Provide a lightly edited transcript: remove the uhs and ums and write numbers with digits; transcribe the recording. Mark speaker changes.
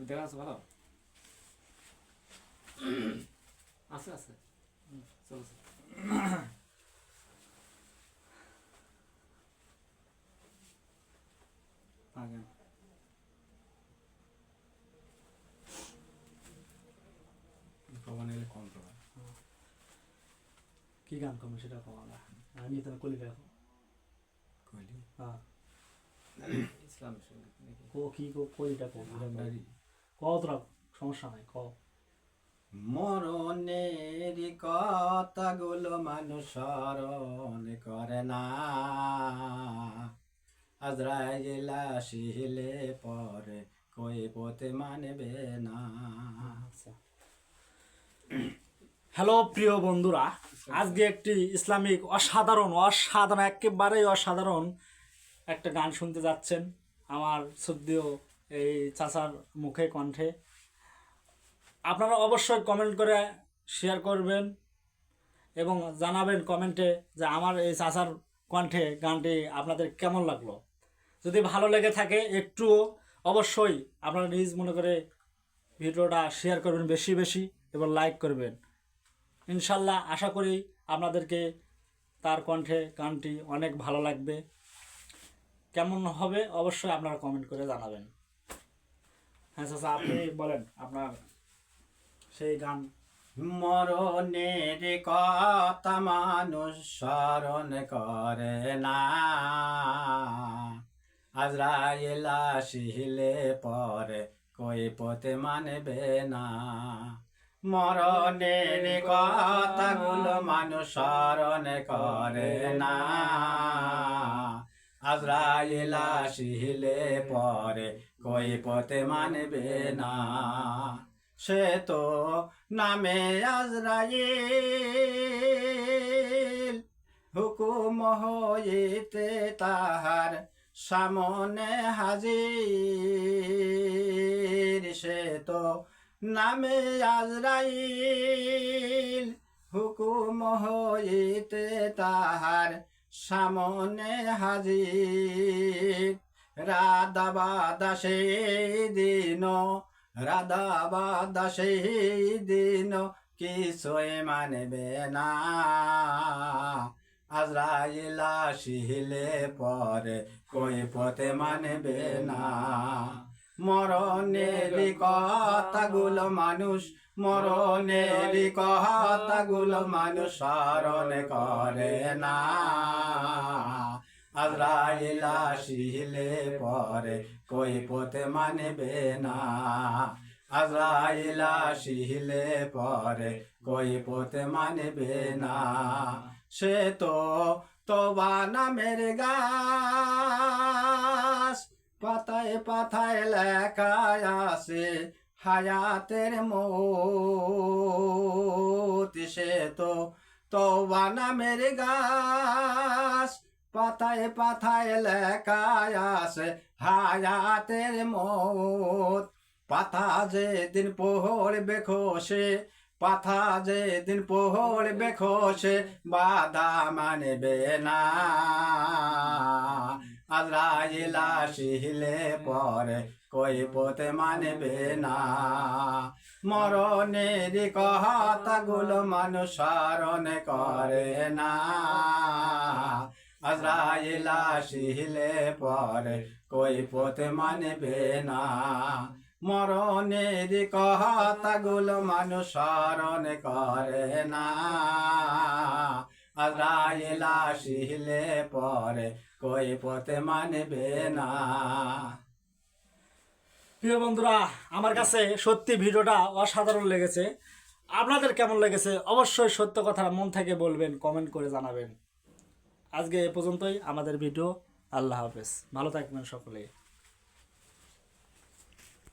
Speaker 1: দেখা আছে ভালো আছে আছে চলছে
Speaker 2: আগে
Speaker 1: প্রমাণ এলে কম প্রমাণ
Speaker 2: কি গান কমে সেটা কম আমরা আমি তো কলি দেখো
Speaker 1: কইলি
Speaker 2: হ্যাঁ
Speaker 1: ইসলাম সঙ্গীত নাকি
Speaker 2: কি কলিটা কম
Speaker 1: ভান্ডারি
Speaker 2: কতটা সমস্যা নাই ক
Speaker 3: মরণের কথাগুলো মানুষ স্মরণ করে না আজরাইল আসিলে পরে কই পথে মানবে না।
Speaker 2: আচ্ছা হ্যালো প্রিয় বন্ধুরা, আজকে একটি ইসলামিক অসাধারণ একেবারেই অসাধারণ একটা গান শুনতে যাচ্ছেন আমার শ্রদ্ধেয় এই চাচার মুখে কণ্ঠে। আপনারা অবশ্যই কমেন্ট করে শেয়ার করবেন এবং জানাবেন কমেন্টে যে আমার এই চাচার কণ্ঠে গানটি আপনাদের কেমন লাগলো। যদি ভালো লেগে থাকে একটু অবশ্যই আপনারা নিজ মনে করে ভিডিওটা শেয়ার করবেন বেশি বেশি এবং লাইক করবেন। ইনশাল্লাহ আশা করি আপনাদেরকে তার কণ্ঠে গানটি অনেক ভালো লাগবে। কেমন হবে অবশ্যই আপনারা কমেন্ট করে জানাবেন। হ্যাঁ চাচা আপনি বলেন আপনার সেই গান।
Speaker 3: মরণের কথা মানুষ স্মরণ করে না আজরাইল আসিলে পরে কই পথে মানবে না। মরণের কথাগুলো মানুষ স্মরণ করে না আজরাইল আসিলে পরে কই পথে মানবে না। সে তো নামে আজরাইল হুকুম হইতে তাহার সামনে হাজির। সে তো নামে আজরাইল হুকুম হইতে তাহার সামনে হাজির। রাধা বাদা সেই দিন রাধা বাদা সেই দিন কিছুই মানবে না আজরাইল আসিলে পরে কই পথে মানবে না। মরণের কথাগুলো মানুষ মরণের কথাগুলো মানুষ স্মরণ করে না আজরাইল আসিলে পরে কই পথে মানবে না। আজরাইল আসিলে পরে কই পথে মানবে না। সে তো তওবা নামের গাছ পাতায় পাতায় লেখা আছে হায়াতের মৌত। সে তো তওবা নামের গাছ পাতায় পাতায় লেখা আছে হায়াতের মৌত। পাতা যেদিন পড়বে খসে পাতা যেদিন পড়বে খসে বাধা মানবে না আজরাইল আসিলে পরে কই পথে মানবে না। মরণের কথাগুলো মানুষ স্মরণ করে না আজরাইল আসিলে পরে কই পথে মানবে না। মরণের কথাগুলো মানুষ স্মরণ করে না আজরাইল আসিলে পরে কই পথে মানবে না।
Speaker 2: প্রিয় বন্ধুরা, আমার কাছে সত্যি ভিডিওটা অসাধারণ লেগেছে। আপনাদের কেমন লেগেছে অবশ্যই সত্য কথা মন থেকে বলবেন, কমেন্ট করে জানাবেন। আজকে এ পর্যন্তই আমাদের ভিডিও। আল্লাহ হাফেজ, ভালো থাকবেন সকলে।